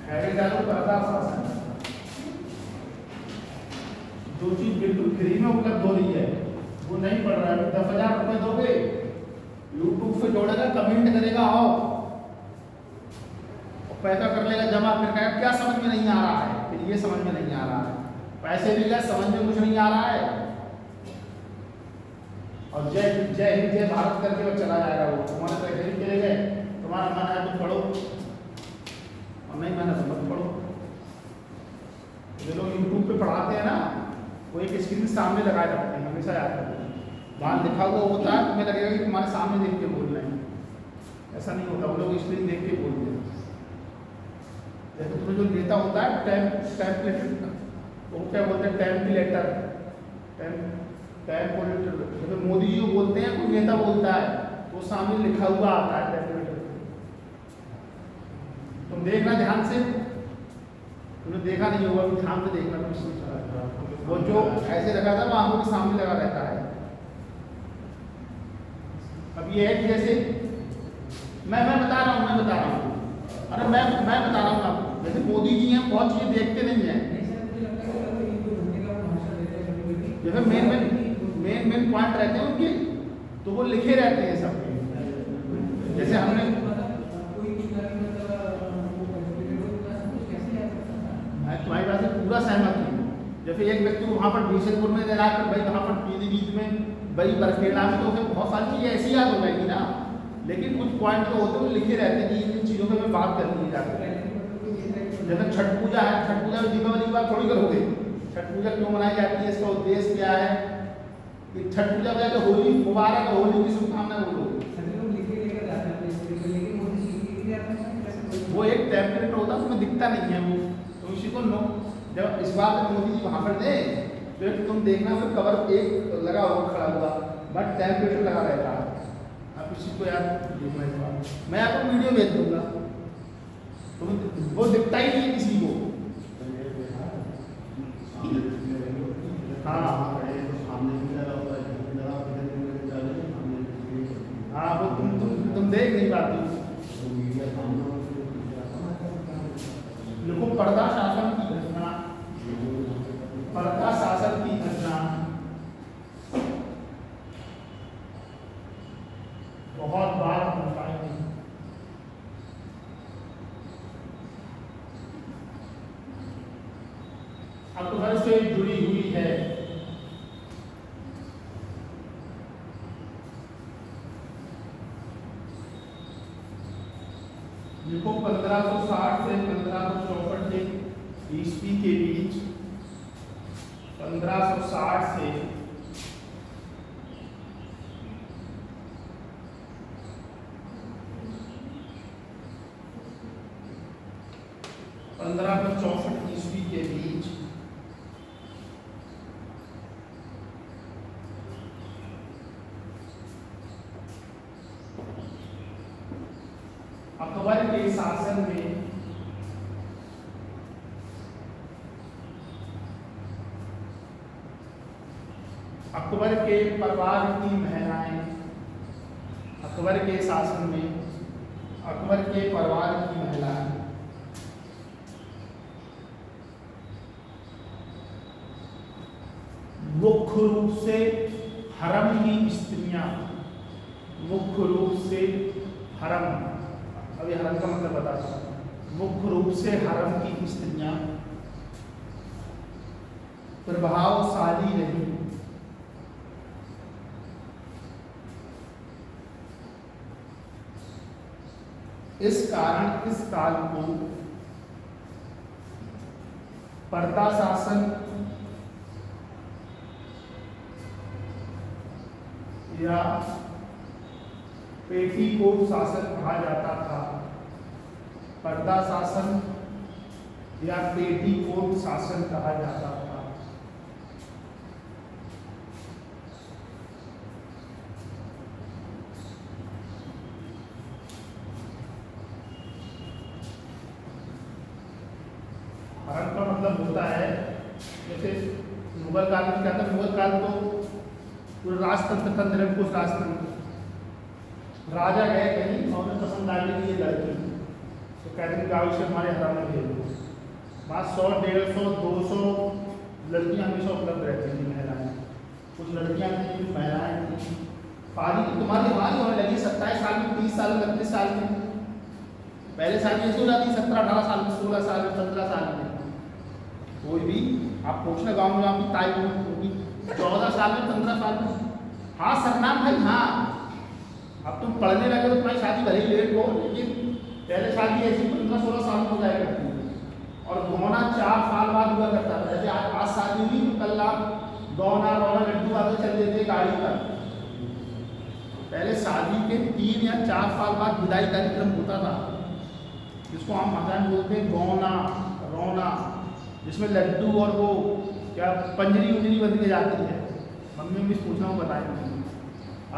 Heading डालो पर्दा शासन। जो चीज बिल्कुल फ्री में उपलब्ध हो रही है वो नहीं पढ़ रहा है, 10,000 रुपए दोगे, यूट्यूब से जोड़ेगा, कमेंट करेगा, आओ, पैसा कर लेगा जमा, फिर कहेगा क्या समझ में नहीं आ रहा है, फिर ये समझ में नहीं आ रहा है, पैसे भी गए, समझ में कुछ नहीं आ रहा है, और जय जय हिंद जय भारत करके वो चला जाएगा। वो तुम्हारे पैसे भी चले गए, तुम्हारा मन है तो पढ़ो, और नहीं मन है तो मत पढ़ो। जो लोग यूट्यूब पे पढ़ाते हैं ना, वो एक स्क्रीन सामने लगाए रखते हैं, हमेशा याद रखते हैं, वहाँ लिखा हुआ होता है, तुम्हें लगेगा कि तुम्हारे सामने देख के बोल रहे हैं, ऐसा नहीं होता, वो लोग स्क्रीन देख के बोलते हैं। जैसे तुम्हें जो नेता होता है टेम्पलेटर, वो क्या बोलते हैं, टेम्पलेटर, जैसे मोदी जी को बोलते हैं, कोई नेता बोलता है तो सामने लिखा हुआ आता है टेम्पलेटर। तुम देखना ध्यान से, तुमने देखा नहीं होगा, ध्यान से देखना, तुम वो जो ऐसे लगा था वो आंखों के सामने लगा रहता है। अब ये है कि जैसे मैं बता रहा हूँ, अरे मैं बता रहा हूँ आपको, जैसे मोदी जी हैं, बहुत चीजें देखते नहीं हैं, जैसे मेन पॉइंट रहते हैं उनके, तो वो लिखे रहते हैं सब। जैसे हमने तुम्हारी बात से पूरा सहमत हूँ। जैसे एक व्यक्ति को वहाँ पर बीसलपुर में रह कर भाई वहाँ पर पीलीभीत में, भाई बरखेड़ा में, तो बहुत सारी चीज़ें ऐसी याद हो जाएगी ना, लेकिन कुछ पॉइंट तो होते हैं लिखे रहते हैं कि इन चीज़ों पर मैं बात करनी है जाकर। जैसे छठ पूजा है, छठ पूजा में दीपावली की बात थोड़ी करोगे, छठ पूजा क्यों मनाई जाती है, इसका उद्देश्य क्या है, कि छठ पूजा में जाकर होली मुबारक, होली की शुभकामनाएं बोलो। वो एक टेम्पलेट होता है, उसमें दिखता नहीं है वो, तो इसी को नो, जब इस बार मोदी जी वहाँ पर दे तो तुम देखना फिर कवर एक लगा हुआ खड़ा हुआ, बट टेम्पलेट लगा रहता है। आप इसी को याद देखना, इस बार मैं आपको वीडियो भेज दूंगा, तो वो दिखता ही नहीं है किसी को। हाँ हाँ, वो तुम देख नहीं पाती। देखो पर्दा शासन की घटना, पर्दा शासन की घटना बहुत बार होता है। अकबर से जुड़ी हुई है। देखो 1560 से 1564 ईस्वी के बीच, 1560 से 1564 ईस्वी के बीच अकबर के शासन में अकबर के परिवार की महिलाएं, अकबर के शासन में अकबर के परिवार की महिलाएं मुख्य रूप से हरम की स्त्रियां, मुख्य रूप से हरम, अभी हरम का मतलब बता सकता हूं, मुख्य रूप से हरम की स्त्रियां प्रभावशाली रही। इस कारण इस काल को पर्दा शासन या पेटीकोट शासन कहा जाता था। पर्दा शासन या पेटीकोट शासन कहा जाता था। हरम का मतलब होता है, जैसे मुगल काल में क्या था, मुगल काल तो पूरा राजतंत्र तंत्र है, कुछ राजतंत्र, राजा गए कहीं और उन्हें पसंद आ गई ये लड़की, तो कहते हैं जाओ इसे हमारे हराम में भेज दो। वहाँ 100, 150, 200 लड़कियाँ हमेशा उपलब्ध रहती थी, महिलाएँ। कुछ लड़कियाँ थी, कुछ महिलाएँ थी। शादी तुम्हारी हमारी होने लगी 27 साल में, 30 साल में, 32 साल में। पहले शादी ऐसी हो जाती 17, 18 साल में, 16 साल में, 15 साल में। कोई भी आप पूछना गाँव में आपकी ताई होगी 14 साल में, 15 साल में। हाँ सरनाम भाई, हाँ अब तुम पढ़ने लगे तो तुम्हारी शादी भले ही लेट हो, लेकिन पहले शादी ऐसी 15-16 साल में हो जाया करती है। और गौना 4 साल बाद हुआ करता था। जैसे आज शादी हुई तो कल आप गौना रौना लड्डू आगे चल देते गाड़ी पर। पहले शादी के 3 या 4 साल बाद विदाई कार्यक्रम होता था, जिसको हम भाषा में बोलते हैं गौना रौना, जिसमें लड्डू और वो क्या पंजरी उंजरी बन के जाती है। मम्मी भी पूछना हूँ बताएंगे।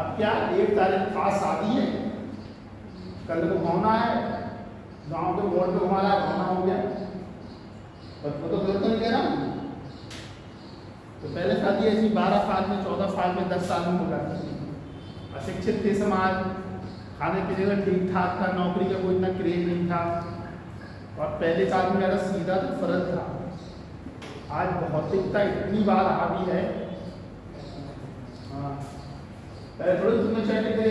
अब क्या 1 तारीख आज शादी है, कल को गौना है, गांव के बोर्ड पे हमारा गौना हो गया, बस वो तो गलत नहीं कह रहा हूँ। तो पहले शादी ऐसी 12 साल में, 14 साल में, 10 साल में हो जाती थी। अशिक्षित थे समाज, खाने पीने का ठीक ठाक था, नौकरी का कोई इतना क्रेज नहीं था, और पहले साल में मेरा सीधा तो फर्ज था। आज भौतिकता इतनी बार हावी है। हाँ पहले थोड़ी तुमने कैटेगरी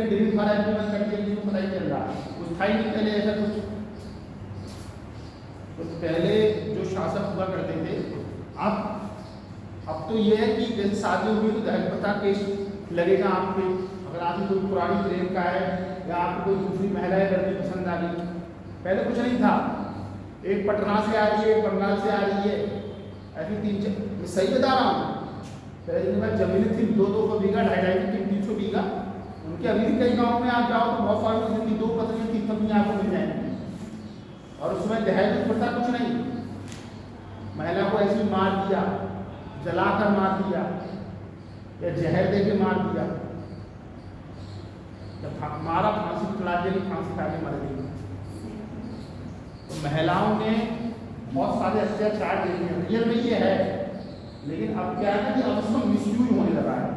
डिग्री तुम्हारा इम्प्लीमेंट करके किसी को पता ही चल रहा, कुछ था ही नहीं पहले ऐसा कुछ। तो पहले जो शासक हुआ करते थे, अब तो ये है कि जैसे शादी हुई तो दहेज प्रथा केस लगेगा आप पे। अगर आपकी कोई पुरानी प्रेम का है या आपको कोई दूसरी महिला लड़की पसंद आ गई, पहले कुछ नहीं था, एक पटना से आ रही है, एक बंगाल से आ रही है, ऐसी 3-4 सही बता रहा हूँ। पहले दिन में जमीन थी 2-2 बीघा, 250-250, 300 बीघा। उनके अभी भी कई गाँव में आप जाओ तो बहुत सारी जिनकी 2 पत्नियाँ 3 पत्नियाँ आपको मिल जाएंगी। और उसमें दहेज प्रथा कुछ नहीं, महिला को ऐसे मार दिया, जलाकर मार दिया या जहर दे के मार दिया, मारा फांसी चढ़ा दिया कि फांसी खा के मर गई। तो महिलाओं ने बहुत सारे अत्याचार देखे हैं, रियल में ये है। लेकिन अब क्या है कि अब उसका मिसयूज होने लगा है।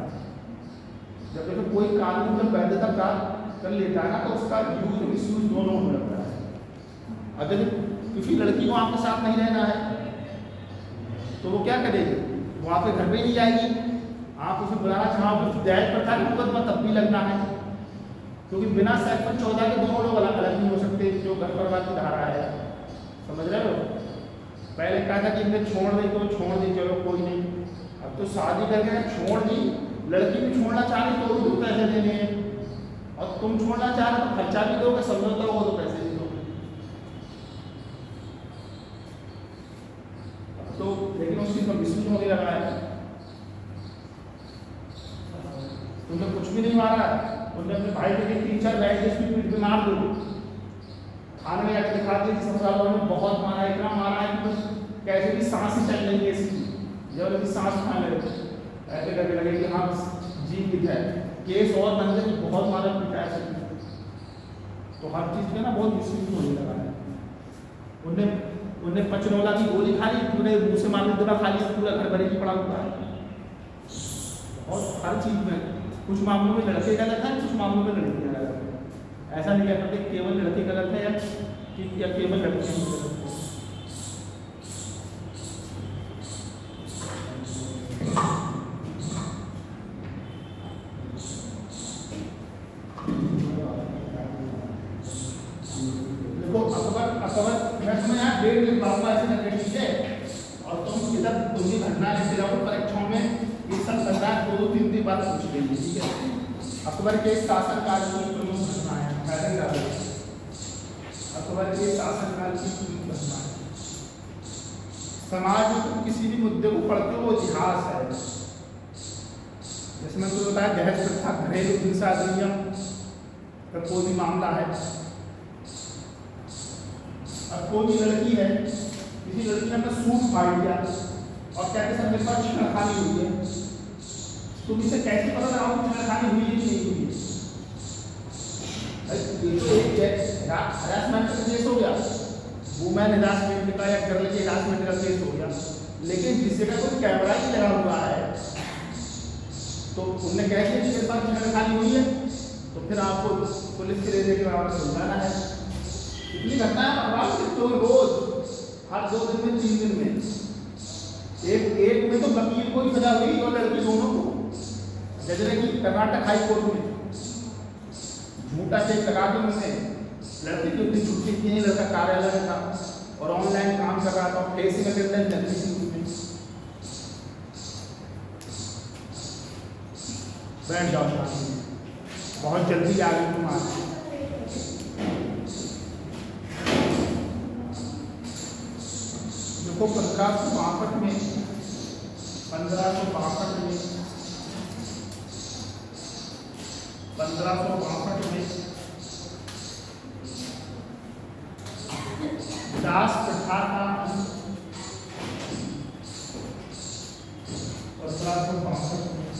जब देखो कोई कानून में वैधता प्राप्त कर लेता है ना, तो उसका यूज मिसयूज दोनों होने लगता है। अगर किसी लड़की को आपके साथ नहीं रहना है तो वो क्या करेगी, वो आपके घर पे नहीं जाएगी। आप उसे बुलाना चाहोगे तो दहेज प्रथा का मुकदमा तब भी लगना है, क्योंकि बिना सेक्शन 14 के दोनों लोग अलग अलग नहीं हो सकते, जो घर परिवार की धारा है। समझ रहे हो? पहले कहा था कि इन्हें छोड़ दी तो छोड़ दी, चलो कोई नहीं। अब तो शादी करके छोड़ दी, लड़की भी छोड़ना चाह रही तो भी पैसे देने हैं, और तुम छोड़ना चाह रहे तो खर्चा भी दोगे, समझौता हो तो पैसे भी दोगे। तो लेकिन उस चीज का मिसयूज होने लगा है। तुमने कुछ भी नहीं मारा, उन्होंने अपने भाई के 3-4 बैठ के उसकी पीठ पे मार दो, खाने में जाकर दिखा दिया कि ससुराल वालों ने बहुत मारा, इतना मारा है कि बस कैसे भी सांस ही चल रही है इसकी, जब लगी सांस खाने लगे ऐसे करके लगे कि हाँ जी पीता है, केस और बन गए तो बहुत मारा पीटा है। तो हर चीज़ में ना बहुत मिसयूज होने लगा है। उनने पचनौला की गोली खा ली, पूरे मुँह से मारने दवा खा लिया, पूरा घर भरे की पड़ा हुआ है। और हर चीज़ में कुछ मामलों में लड़के गलत है, कुछ मामलों में लड़कियाँ गलत है। ऐसा नहीं कह सकते केवल लड़के गलत है या केवल लड़कियाँ गलत है। देखो अकबर मैं तुम्हें यहाँ 1.5 मिनट बाबा ऐसे करके ठीक है, और तुम इधर तुम्हें घटना लिखते रहो परीक्षाओं में, ये सब करना 2-3 बार पूछ लेंगे, ठीक है। अकबर के शासनकाल की प्रमुख घटनाएं, अकबर के शासनकाल की प्रमुख घटनाएं। समाज में तुम किसी भी मुद्दे को पढ़ते हो वो इतिहास है। जिसमें तुमने बताया दहेज प्रथा, घरेलू हिंसा अधिनियम का कोई भी मामला है। अब कोई भी लड़की है, किसी लड़की ने अपना सूट फाड़ दिया और कहते सर मेरे पास छेड़खानी हुई है, तुम इसे कैसे पता लगाओ कि छेड़खानी हुई है कि नहीं हुई है? ये तो एक हरासमेंट का केस हो गया, वुमेन हरासमेंट का या गर्ल के हरासमेंट का केस हो गया। लेकिन जिस जगह कोई कैमरा ही लगा हुआ है तो उनने कह दिया कि मेरे पास छेड़खानी हुई है, तो फिर आपको पुलिस के लेने के बाद सुलझाना है। इतनी घटनाएं आप सकते हो रोज, हर 2 दिन में 3 दिन में। एक में तो वकील को ही सजा हुई और लड़की दोनों को, जजरे की कर्नाटक हाई कोर्ट में झूठा चेक लगा के उन्होंने लड़की की अपनी छुट्टी की, लड़का कार्यालय में था और ऑनलाइन काम कर रहा था, फेसिंग अटेंडेंस लगती थी उसमें। बैठ जाओ, बहुत जल्दी आ गई तुम आज। देखो 1562 में 1562 में दास प्रथा का 1562 में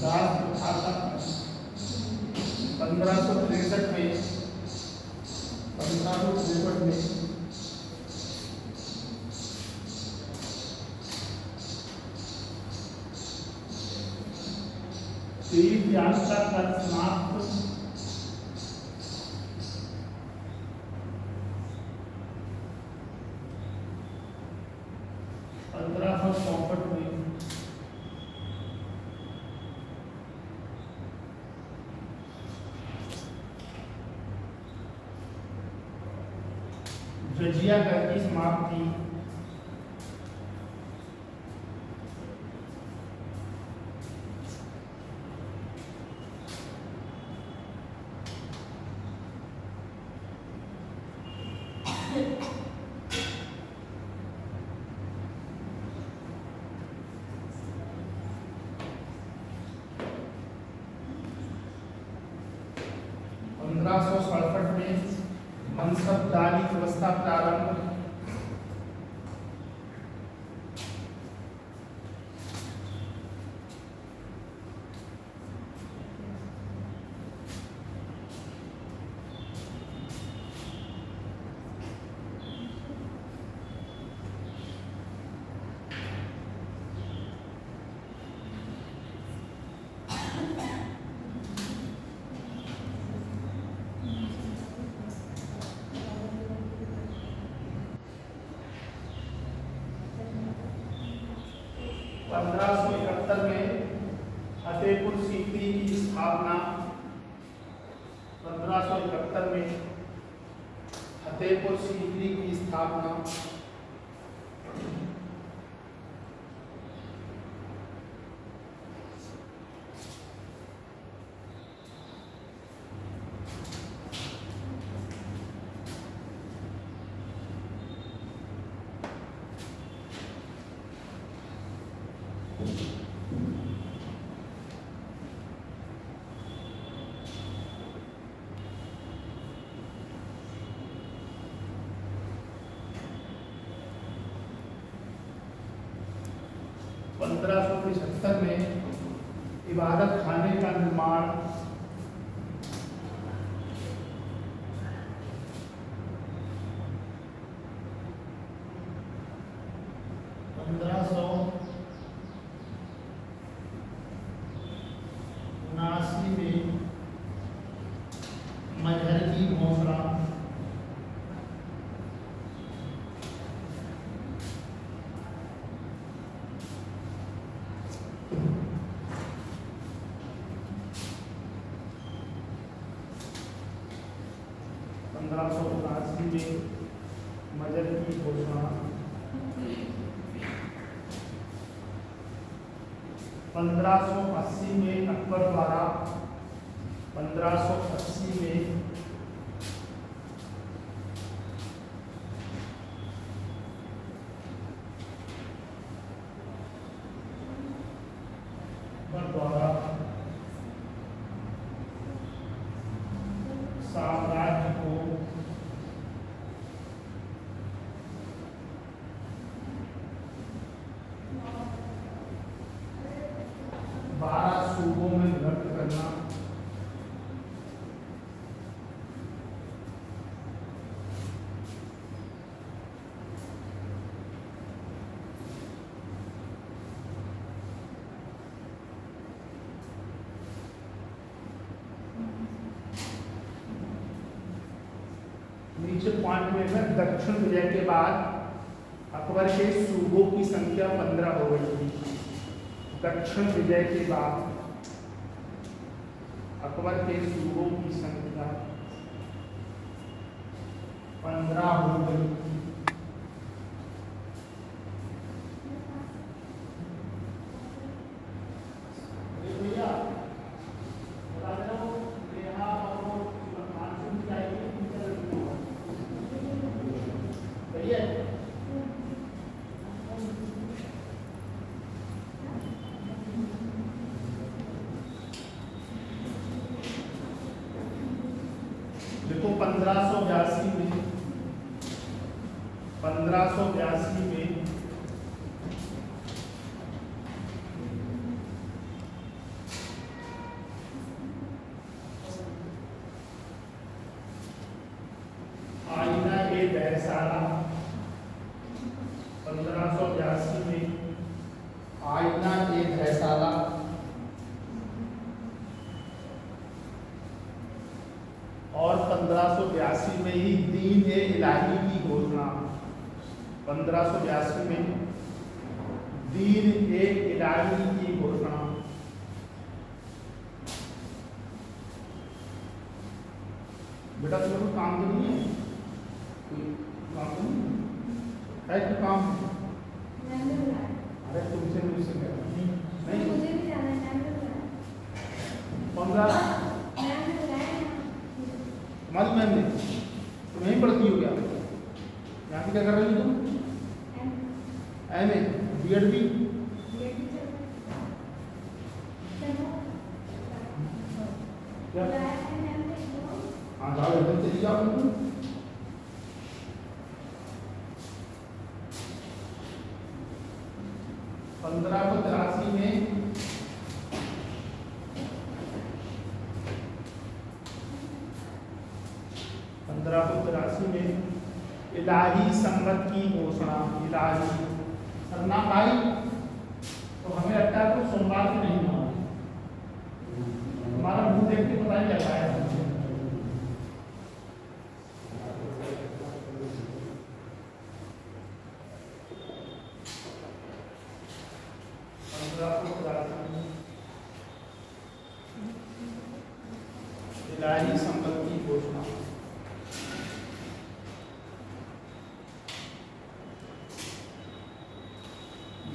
दास प्रथा का 1563 में 1563 में तीर्थ यात्रा का समाप्त 1564 में जजिया कर की समाप्ति 1567 में मनसबदारी व्यवस्था प्रारंभ 1571 में फतेहपुर सीकरी की स्थापना 1571 में फतेहपुर सीकरी की स्थापना 1575 में इबादत खाने का निर्माण 1579 में मजहर की मोहरा 1579 में मजहर की घोषणा 1580 में अकबर द्वारा 1580 में द्वारा साम्राज्य को सूबों में विभक्त करना नीचे पॉइंट में है दक्षिण विजय के बाद अकबर के सूबों की संख्या 15 हो गई थी। दक्षिण विजय के बाद अकबर के सूबों की संख्या 15 हो गई थी। देखो 1582 में आईना ए बैसाला, 1582 में आईना ए बैसाला और 1582 में ही दीन ए इलाही की घोषणा। 1582 में दीन ए इलाही की घोषणा। बेटा तुम्हें कोई काम तो नहीं है? कोई काम तो नहीं है? कोई काम? अरे तुमसे मुझसे नहीं, मुझे भी जाना है। कौन सा? हमारी मैम ने तुम यहीं पढ़ती हो क्या? यहाँ पे क्या कर रही हो तुम? एम ए बी एड भी? क्या? हाँ जाओ एकदम चली जाओ तुम। 1583 में इलाही संवत की घोषणा। इलाही सरना पाई तो हमें लगता है तो सोमवार को नहीं हुआ। हमारा मुंह देख के पता नहीं चल रहा है। इलाही संवत की घोषणा।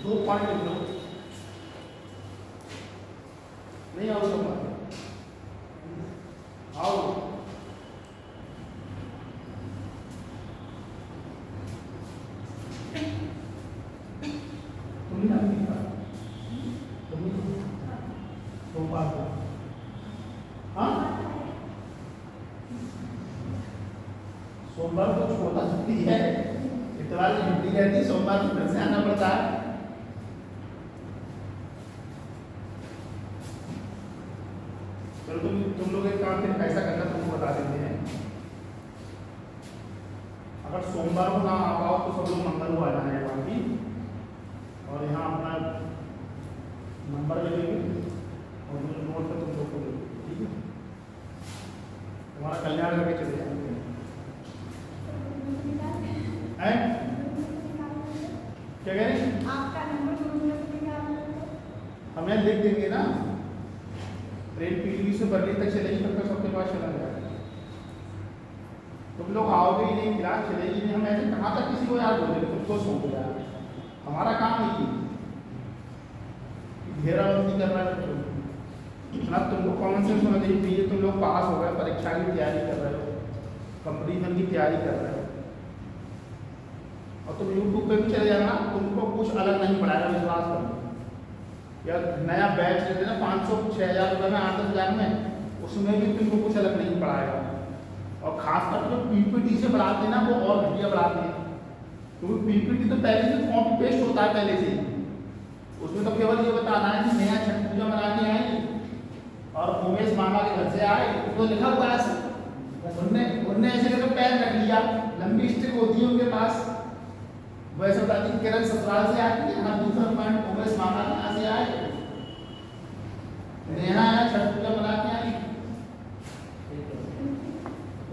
दो पॉइंट लिख लो, नहीं आओ तो आओ। तुम नहीं आती सोमवार को? हाँ सोमवार को छोटा छुट्टी है, इतवार की छुट्टी रहती है, सोमवार को घर से आना पड़ता है। चलो तुम लोग एक काम फिर ऐसा करना, तुमको बता देते हैं। अगर सोमवार को ना आ पाओ तो सब लोग मंगल को आ जाना है वहाँ की, और यहाँ अपना नंबर ले लेंगे और नोट पर तुम लोग को देंगे, ठीक है? तुम्हारा कल्याण करके चले जाएंगे। क्या कह रहे हैं? आपका नंबर हमें लिख देंगे ना। ट्रेन पीलीभीत से बर्लिन तक चलेगी, तब तक सबके पास चला जाएगा। तुम लोग आओगे ही नहीं, क्लास चलेगी नहीं, हम ऐसे कहाँ तक किसी को याद बोलेंगे? तुमको सौंप दिया, हमारा काम नहीं घेराबंदी करना है। ना तुमको कॉमन सेंस होना चाहिए। तुम लोग पास हो गए, परीक्षा की तैयारी कर रहे हो, कंपटीशन की तैयारी कर रहे हो, और तुम यूट्यूब पे भी चले जाना, तुमको कुछ अलग नहीं पढ़ाएगा, विश्वास करो। या नया बैच लेते ना 500-6,000 रुपये में, 8-10,000 में, उसमें भी तुमको कुछ अलग नहीं पढ़ाएगा। और खासकर जो पीपीटी से पढ़ाते हैं ना, वो और घटिया पढ़ाते हैं, क्योंकि पीपीटी तो पहले से कॉपी पेस्ट होता है पहले से। उसमें तो केवल ये बताना है कि नया छठ पूजा मना के आए और उमेश मामा के घर से आए, तो लिखा हुआ है। उनने ऐसे करके पैर रख लिया, लंबी स्टिक होती है उनके पास, वैसे बताती है किरण ससुराल से आई है, हाँ दूसरा पॉइंट उमेश मामा कहाँ से आए, नेहा आया छठ पूजा मना के आई।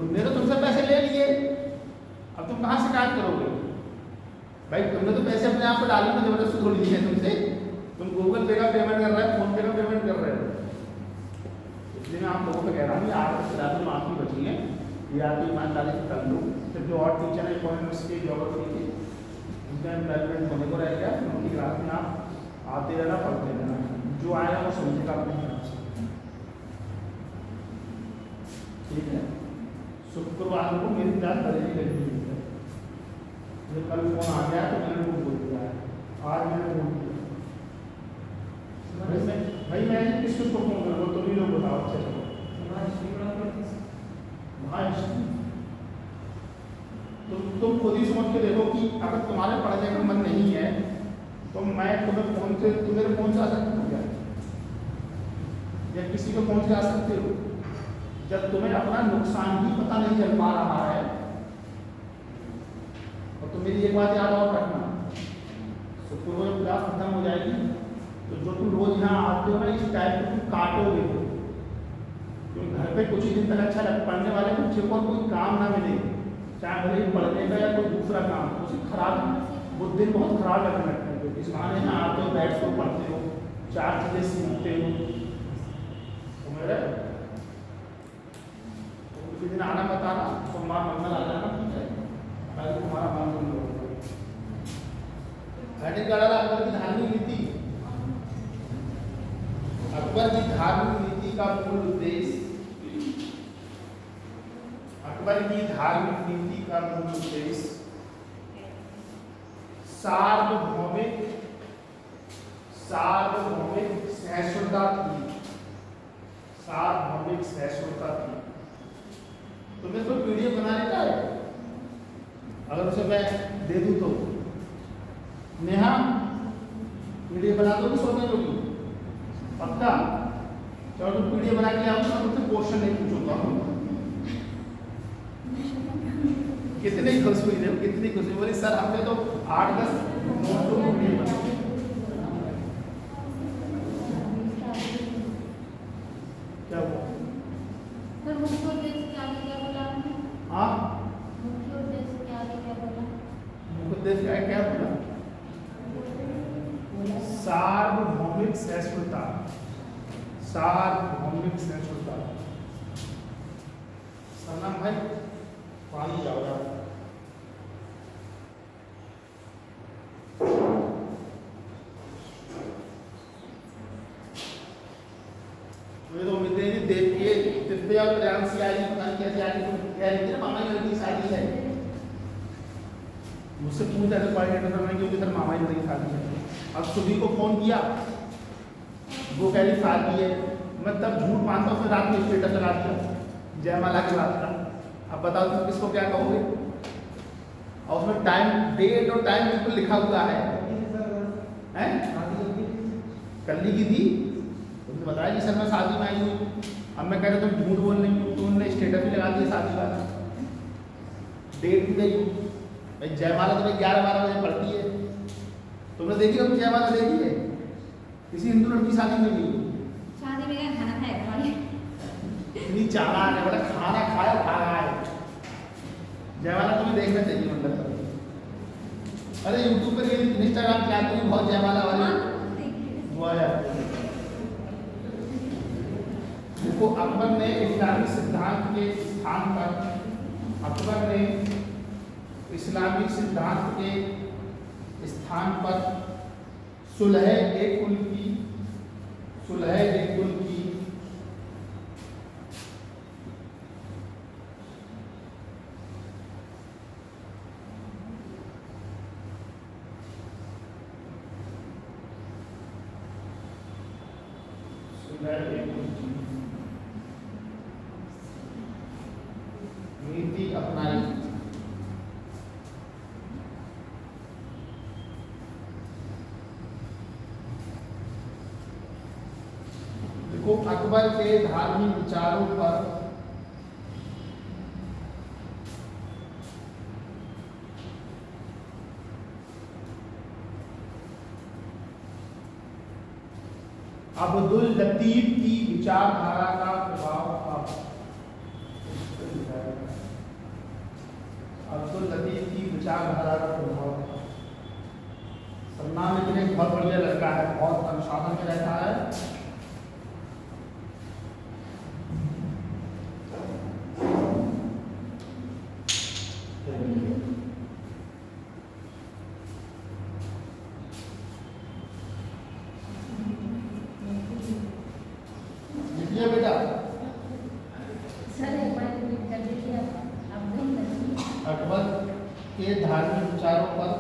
उनने तो तुमसे पैसे ले लिए, तुमने तो पैसे अपने आप पे डाले ना, जबरदस्ती थोड़ी दी है तुमसे। तुम गूगल पे का पेमेंट कर रहे हो, फोन पे का पेमेंट कर रहे हो, इसलिए मैं आप लोगों को कह रहा हूँ आज तक रात माफ ही बची है, ये आप ईमानदारी से कर लो। फिर जो और टीचर है इकोनॉमिक्स के, ज्योग्राफी के, उनका एनवायरमेंट होने को रह गया, उनकी क्लास में आप आते रहना, पढ़ते रहना, जो आया वो समझेगा अपने हिसाब से, ठीक है। शुक्रवार को मेरी क्लास बदली लगी है, मुझे कल फोन आ गया तो मैंने वो बोल दिया है, आज मैंने बोल दिया भाई मैं किसको फोन करूँगा, तुम ही लोग बताओ। अच्छा तुम खुद ही समझ के देखो कि अगर तुम्हारे पढ़ने का मन नहीं है तो मैं तुम्हें फोन से, तुम मेरे फोन से आ सकते हो क्या, या किसी को फोन से आ सकते हो? जब तुम्हें अपना नुकसान ही पता नहीं चल पा रहा है, और तुम मेरी एक बात याद और रखना, शुक्र को जब क्लास खत्म हो जाएगी तो जो तुम रोज यहाँ आते हो ना, इस टाइम को तुम काटोगे, क्योंकि घर पे कुछ ही दिन तक अच्छा लग, पढ़ने वाले बच्चे को कोई काम ना मिले, चाहे भले ही पढ़ने का या कोई दूसरा काम, उसे खराब, वो दिन बहुत खराब लगने लगता है। इस बहाने यहाँ आते हो, बैठते हो, पढ़ते हो, 4 चीज़ें सीखते हो, समझ रहे हो? किसी दिन आना बताना, सोमवार मंगल आ जाना, ठीक है, ताकि तुम्हारा मन बंद हो। अकबर की धार्मिक नीति, अकबर की धार्मिक नीति का मूल उद्देश्य, अकबर की धार्मिक नीति का मूल उद्देश्य सार्वभौमिक सहिष्णुता थी, सार्वभौमिक सहिष्णुता थी। तुम्हें तो पीडीएफ बनाने का है, अगर उसे मैं दे दूं तो नेहा पीडीएफ बना दोगी 100 दिन होगी पक्का? चलो तुम पीडीएफ बना के आओ, तुमसे क्वेश्चन नहीं पूछूंगा। कितनी खुश हुई देखो, कितनी खुशी बोली सर हमने तो 8-10 नोटों को पीडीएफ बना। क्या हुआ सर? मुख्य उद्देश्य क्या बोला आपने? हाँ मुख्य उद्देश्य क्या बोला? मुख्य उद्देश्य क्या बोला? सार्वभौमिक सहिष्णुता, सार्वभौमिक सहिष्णुता। सलाम भाई पानी जाओ, मुझे तो उम्मीद नहीं देख के दिव्या और प्रियांशी आई, पता नहीं कैसे आई, कह रही थी ना मामा की लड़की शादी है, मुझसे पूछा था कोऑर्डिनेटर ने क्योंकि सर मामा की लड़की शादी है। अब सुबह को फोन किया, वो कह रही शादी है, मैं तब झूठ मानता हूँ, रात में स्टेटस लगा दिया जयमाला की बात का। अब बताओ तुम किसको क्या कहोगे? और उसमें टाइम, डेट और टाइम बिल्कुल लिखा हुआ है, हैं? कल की थी, तुमने बताया कि सर मैं शादी में आई हूँ। अब मैं कह रहा तुम झूठ बोल रही हूँ, तुमने स्टेटस भी लगा दिया शादी वाला, डेट भी गई भाई। जयमाला तो भाई 11-12 बजे पड़ती है, तुमने देखी कभी जयमाला देखी है? किसी हिंदू लड़की शादी में नहीं, शादी में खाना खाया भाई, इतनी चालाक है, बड़ा खाना खाया भागा है। जयमाला तुम्हें देखना चाहिए, मतलब अरे यूट्यूब पर, इंस्टाग्राम चलाते हैं बहुत जयमाला वाले वो आया। देखो अकबर ने इस्लामिक सिद्धांत के स्थान पर, अकबर ने इस्लामिक सिद्धांत के स्थान पर सुलह ए कुल की, सुलह ए कुल की नीति अपनाई। देखो अकबर के धार्मिक विचारों पर अब्दुल लतीफ की विचारधारा का प्रभाव था। अब्दुल लतीफ की विचारधारा का प्रभाव था। मुन्ना लेकिन एक बहुत बढ़िया लड़का है, बहुत अनुशासन में रहता है। लिखिए बेटा। सर एक बार रिपीट कर दीजिए। अकबर के धार्मिक विचारों पर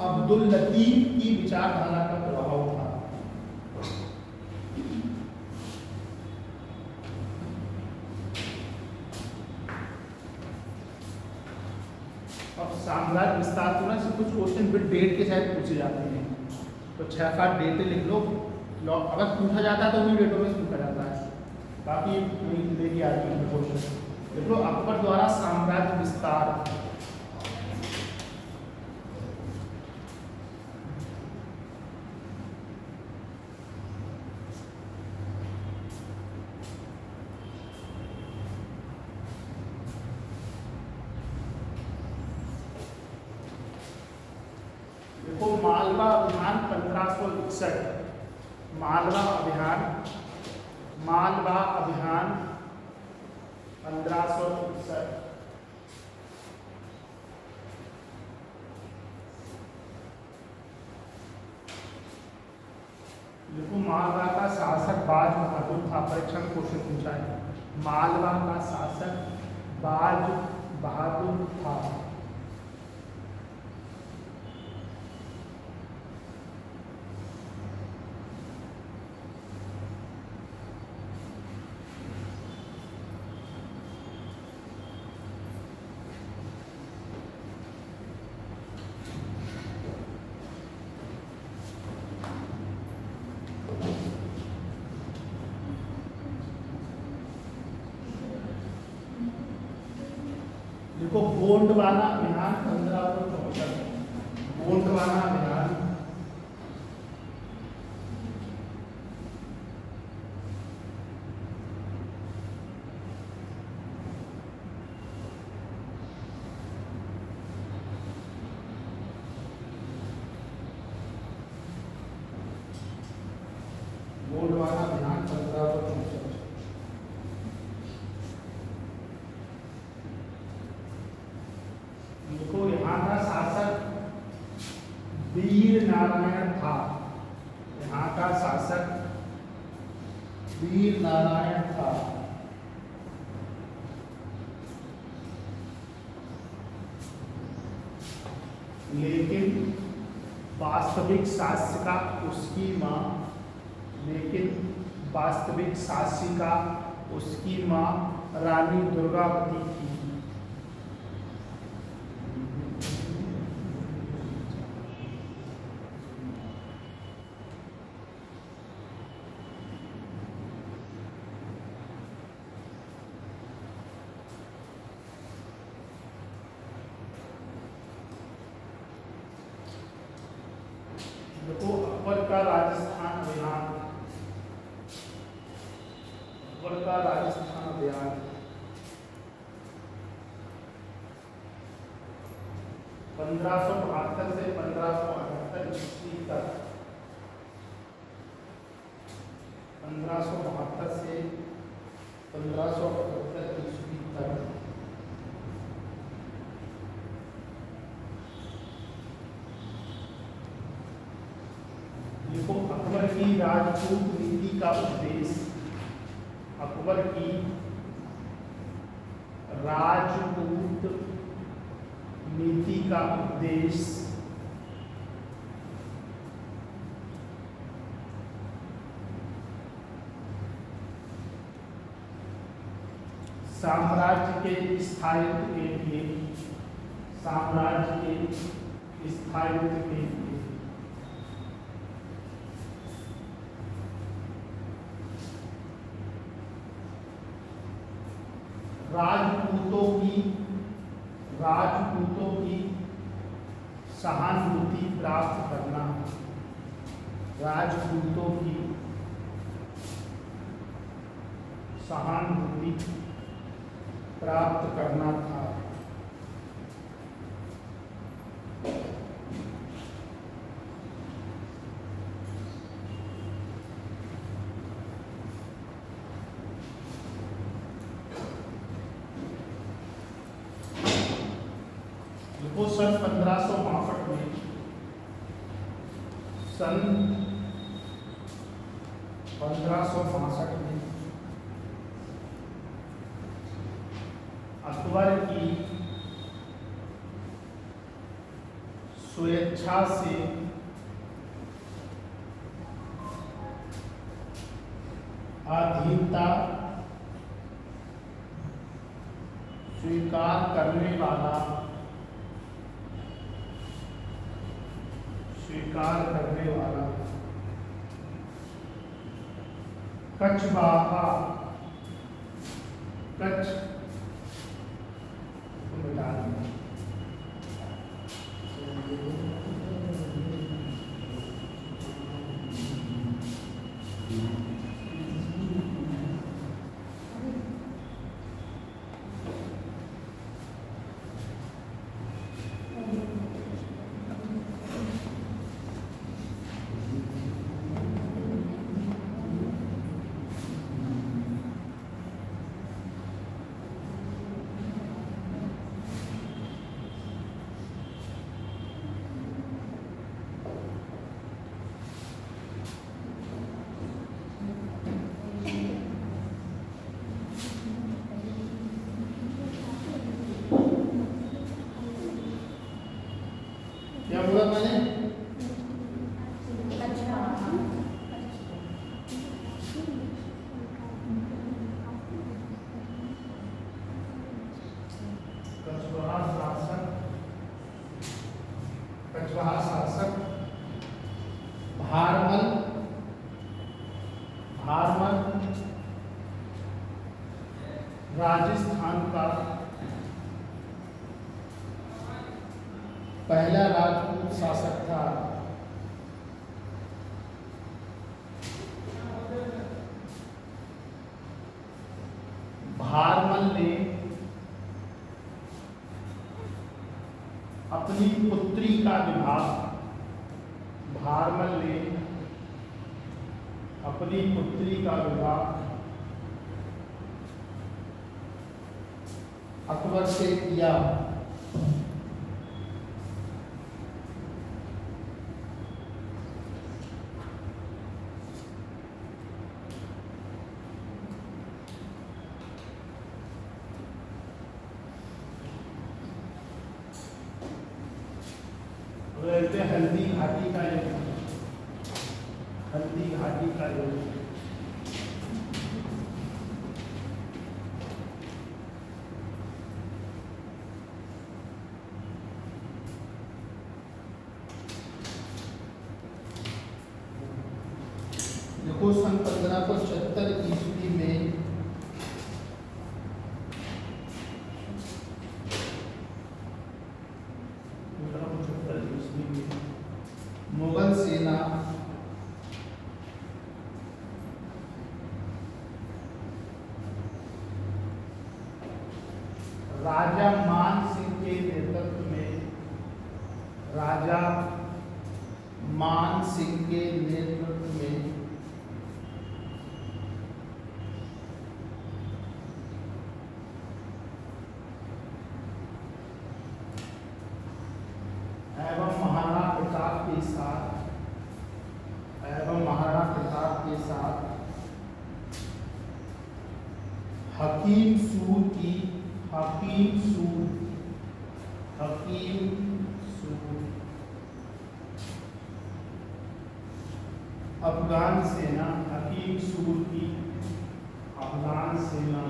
अब्दुल लतीफ की विचारधारा का प्रभाव था। अब साम्राज्य विस्तार को ना से कुछ क्वेश्चन विद डेट के साथ पूछे जाते हैं, तो 6-7 डेटें लिख लो। अगर पूछा जाता है तो उन्हीं डेटों में पूछा जाता है, बाकी देखिए आदमी क्वेश्चन देखो। अकबर द्वारा साम्राज्य विस्तार, देखो मालवा अभियान 1561, मालवा अभियान 1561। देखो मालवा का शासक बाज बहादुर था, परीक्षा में क्वेश्चन पूछा है। मालवा का शासक बाज बहादुर था। देखो गोंडवाना अभियान 1564, गोंडवाना अभियान गोंडवाना अभियान 1564। देखो यहाँ का शासक वीर नारायण था, यहाँ का शासक वीर नारायण था। लेकिन वास्तविक शासिका उसकी माँ, लेकिन वास्तविक शासिका उसकी माँ रानी दुर्गावती थी। देखो अकबर का राजस्थान अभियान, अकबर का राजस्थान अभियान 1572 से 1578 ईस्वी तक, 1572 से 1578 ईस्वी तक। देखो अकबर की राजपूत नीति का उद्देश्य, अकबर की राजपूत नीति का उद्देश्य साम्राज्य के स्थायित्व के लिए, साम्राज्य के स्थायित्व के लिए राजपूतों की सहानुभूति प्राप्त करना, राजपूतों की सहानुभूति प्राप्त करना था। सन 1562 में अकबर की स्वेच्छा से अधीनता स्वीकार करने वाला कछवाहा कच्छ मिटा दिया। क्या बोला मैंने? कछवाहा शासक भारमल राजस्थान का पहला राजपूत शासक था। भारमल ने अपनी पुत्री का विवाह अकबर से किया। हल्दी घाटी का युद्ध, देखो सन 1576 ईस्वी में मुगल सेना राजा मान सिंह के नेतृत्व में एवं महाराणा प्रताप के साथ हकीम सूर अफगान सेना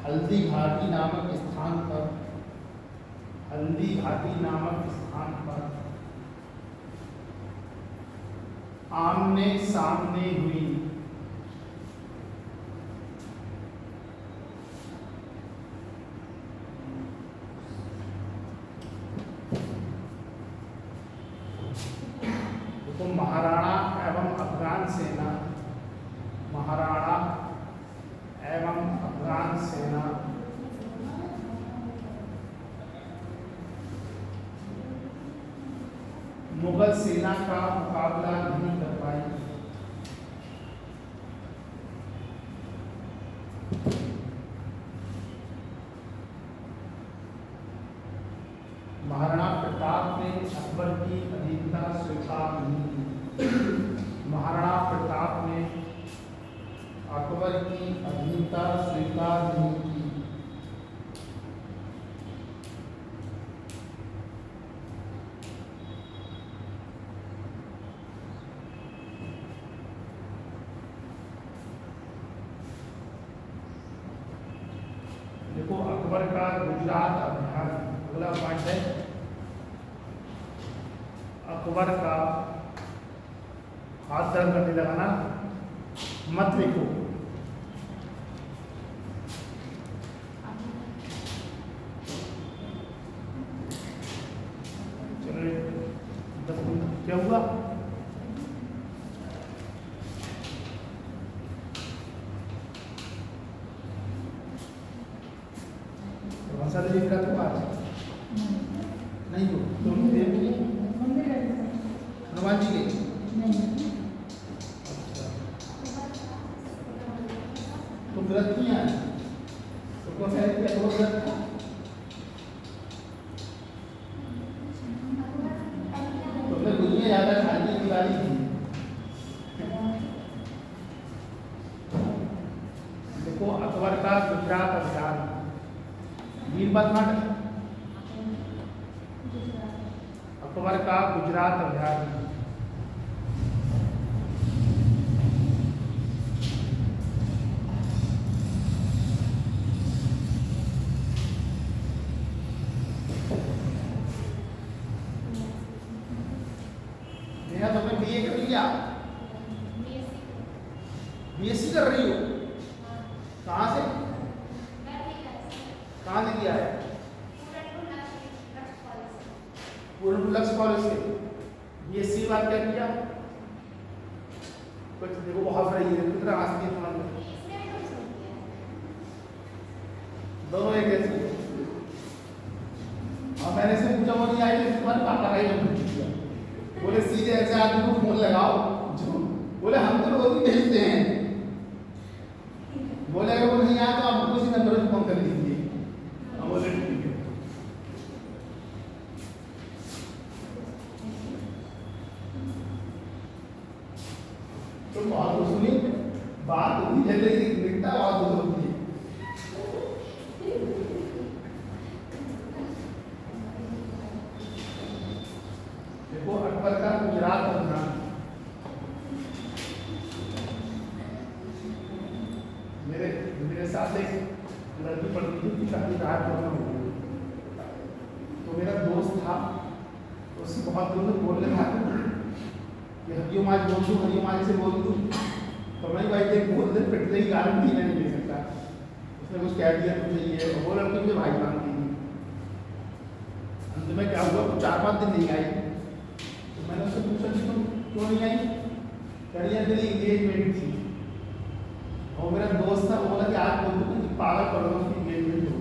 हल्दी घाटी नामक स्थान पर आमने सामने हुई। तो महाराणा एवं अफगान सेना मुगल सेना का मुकाबला नहीं कर पाई। महाराणा प्रताप ने अकबर की अधीनता स्वीकार नहीं की। महाराणा प्रताप ने अकबर की अधीनता स्वीकार नहीं की। देखो अकबर का गुजरात अभियान, अगला पॉइंट है अकबर का, हाथ दर्द करने लगाना मत लिखो। चलो 10 मिनट क्या हुआ? भाषा लिख रहा था आज नहीं हो तुम हनुमान जी के तो व्रत किया तो कौन सा है तो व्रत था तुमने दुनिया ज्यादा खाली दिवाली थी। देखो अकबर का गुजरात अभियान, वीरभद्र अकबर का गुजरात अभियान। नेहा तुमने बीए कर लिया, बीएससी कर रही हो, कहाँ से कहाँ से किया है? पूर्ण लक्ष्य कॉलेज से। बीएससी बात क्या किया? कुछ देखो बहुत रही है कितना आसान है तुम्हारे दोनों एक ऐसे। और मैंने से पूछा वो नहीं आई तो तुम्हारे पापा का ही नंबर दिया। बोले सीधे ऐसे आदमी को फोन लगाओ जो बोले हम तो रोज ही भेजते हैं। बोले अगर वो नहीं आया तो आप उसी नंबर पर फोन कर लीजिए। बोले ठीक है। तो बहुत सुनी बात होती है लेकिन लिखता बहुत होती है। देखो अकबर का गुजरात अभियान, मेरे साथ एक लड़की पढ़ती थी कि शादी रात होना हो गई। तो मेरा दोस्त था तो उससे बहुत दूर तक बोलने था कि हरियो माज बोल दूँ, हरियो माज से बोल दूँ। तो मैं भाई देख बोल दे पिटने की गारंटी नहीं ले सकता। उसने कुछ कह दिया तुझे ये, वो लड़की मुझे भाई मानती थी। अंत में क्या हुआ, तो 4-5 दिन नहीं आई। तो मैंने उससे पूछा कि तुम क्यों नहीं आई? करियर मेरी इंगेजमेंट थी। और मेरा दोस्त था वो बोला कि आज बोल दूँ कि पागल पड़ रहा उसकी इंगेजमेंट हो,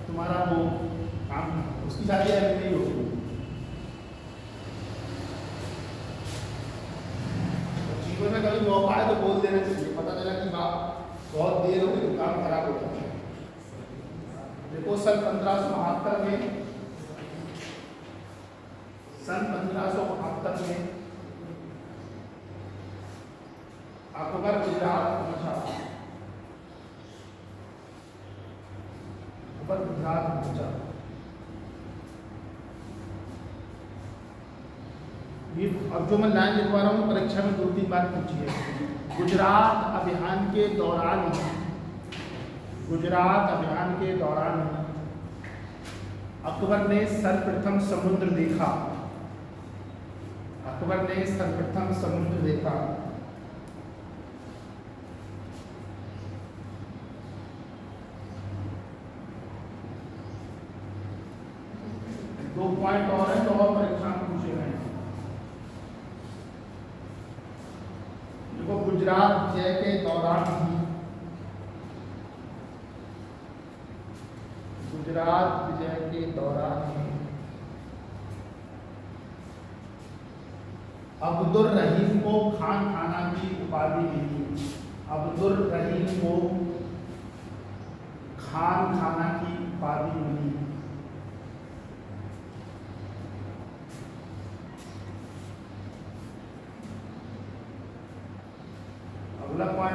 तुम्हारा वो काम उसकी शादी अभी नहीं होगी। तो जीवन में कभी मौका आए तो बोल देना चाहिए। पता चला कि बाप बहुत देर हो गई तो काम खराब हो जाता है। देखो सन 1572 में, सन 1572 में अकबर गुजरात पहुंचा। अकबर गुजरात पहुंचा। ये अब जो मैं लाइन लिखवा रहा हूँ परीक्षा में 2-3 बार पूछी है। गुजरात अभियान के दौरान, गुजरात अभियान के दौरान अकबर ने सर्वप्रथम समुद्र देखा। अकबर ने सर्वप्रथम समुद्र देखा। दो पॉइंट और है तो और परीक्षा में पूछे गए। देखो गुजरात विजय के दौरान ही, गुजरात विजय के दौरान ही अब्दुल रहीम को खान खाना की उपाधि मिली। अब्दुल रहीम को खान खाना की उपाधि मिली।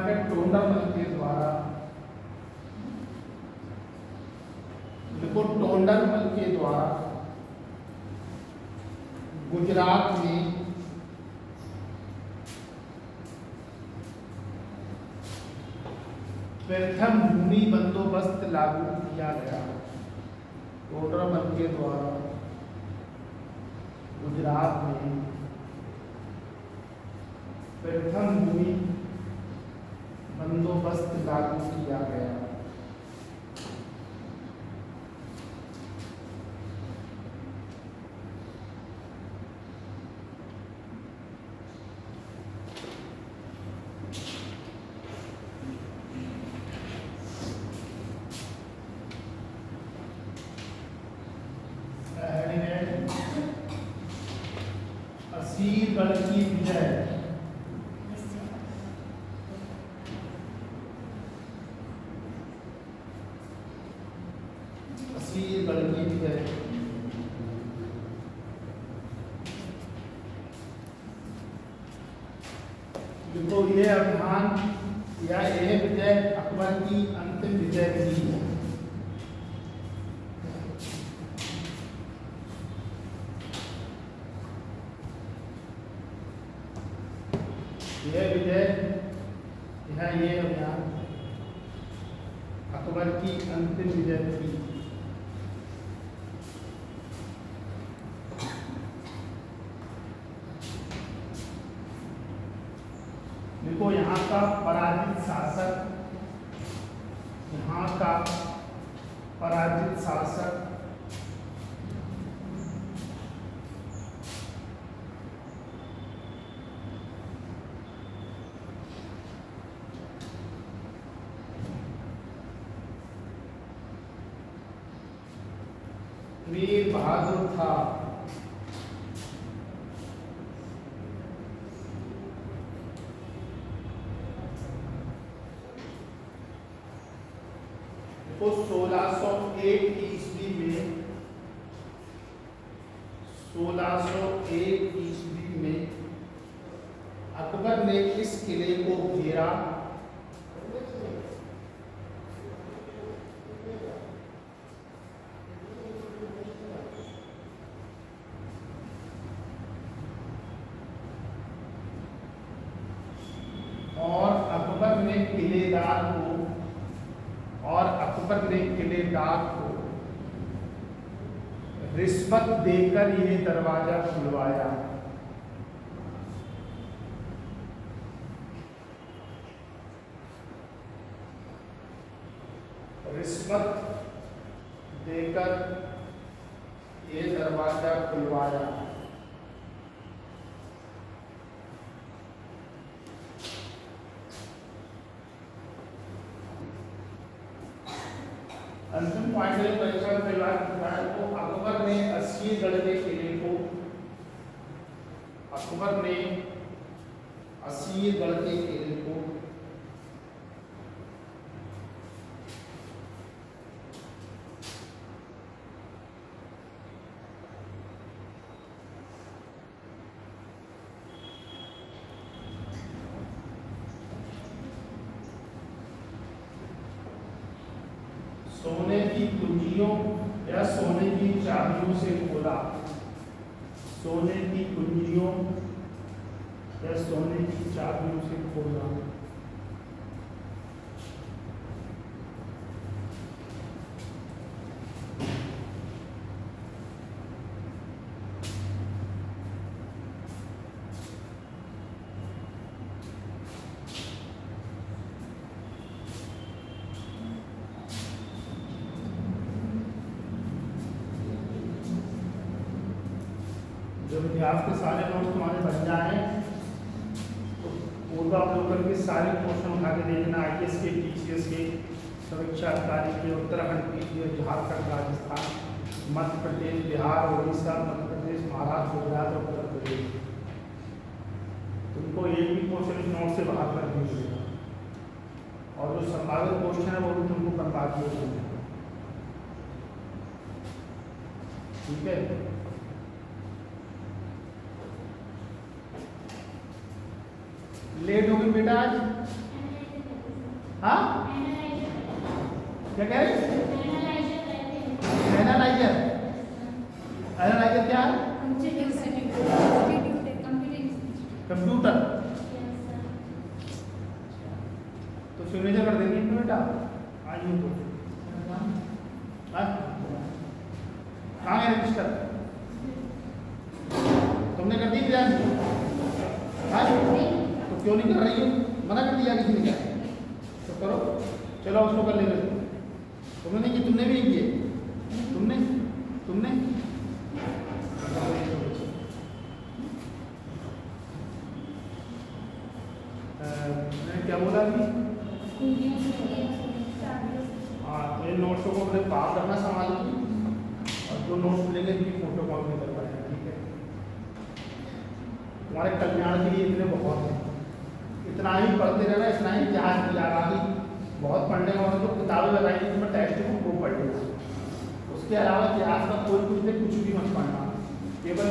है टोंडरमल के द्वारा, देखो टोंडरमल के द्वारा गुजरात में प्रथम भूमि बंदोबस्त लागू किया गया। टोंडरमल के द्वारा गुजरात में प्रथम भूमि बंदोबस्त लागू किया गया। असीरगढ़ की विजय, असीरगढ़ की विजय। देखो ये अभियान या यह विजय अकबर की अंतिम विजय थी। यह विजय ये अभियान अकबर की अंतिम विजय थी। देखो यहाँ का पराजित शासक, यहाँ का पराजित शासक वीर बहादुर था। तो 1601 ईस्वी में 1601 ईस्वी में अकबर ने इस किले को घेरा किलेदार को रिश्वत देकर ये दरवाजा खुलवाया। रिश्वत देकर ये दरवाजा खुलवाया। अंतिम पॉइंट है परीक्षा में कई बार पूछा है। तो अकबर ने असीरगढ़ के किले को, अकबर ने असीरगढ़ के किले को सोने की कुंजियों या सोने की चाबियों से खोला। सोने की कुंजियों या सोने की चाबियों से खोला। जब इतिहास के सारे नोट्स तुम्हारे बन जाए तो पूर्वावलोकन के सारे क्वेश्चन उठा के देखना। IAS के, PCS के, समीक्षा अधिकारी के, उत्तराखंड PGS, झारखंड, राजस्थान, मध्य प्रदेश, बिहार, उड़ीसा, मध्य प्रदेश, महाराष्ट्र, गुजरात और उत्तर प्रदेश। तुमको एक भी क्वेश्चन इस नोट से बाहर कर दीजिएगा और जो संभावित क्वेश्चन है वो भी तुमको करवा दिए। ठीक है, लेट हो गई बेटा आज। हाँ क्या कह रहे? एनालाइजर। एनालाइजर क्या है? कंप्यूटर। तो सिग्नेचर कर देंगे इनको बेटा। आइए तो कहाँ है रजिस्टर? तुमने कर दी ध्यान? तो क्यों नहीं कर रही हो? मना कर दिया किसी ने क्या? तो करो, चलो उसको कर लेंगे। तुमने नहीं की, तुमने भी नहीं किए। तुमने तुमने मैंने क्या बोला अभी? हाँ, तो इन नोट्सों को अपने पास रखना संभाल के, और जो नोट्स मिलेंगे उनकी फोटो कॉपी नहीं कर पाएंगे। ठीक है, तुम्हारे कल्याण के लिए इतने बहुत है। इतना ही पढ़ते रहना, इतना ही इतिहास की आबादी बहुत पढ़ने वाले जो किताबें लगाएंगे उसमें टेक्स्ट बुक वो पढ़ लेना। उसके अलावा इतिहास का कोई कुछ भी मत पढ़ना। केवल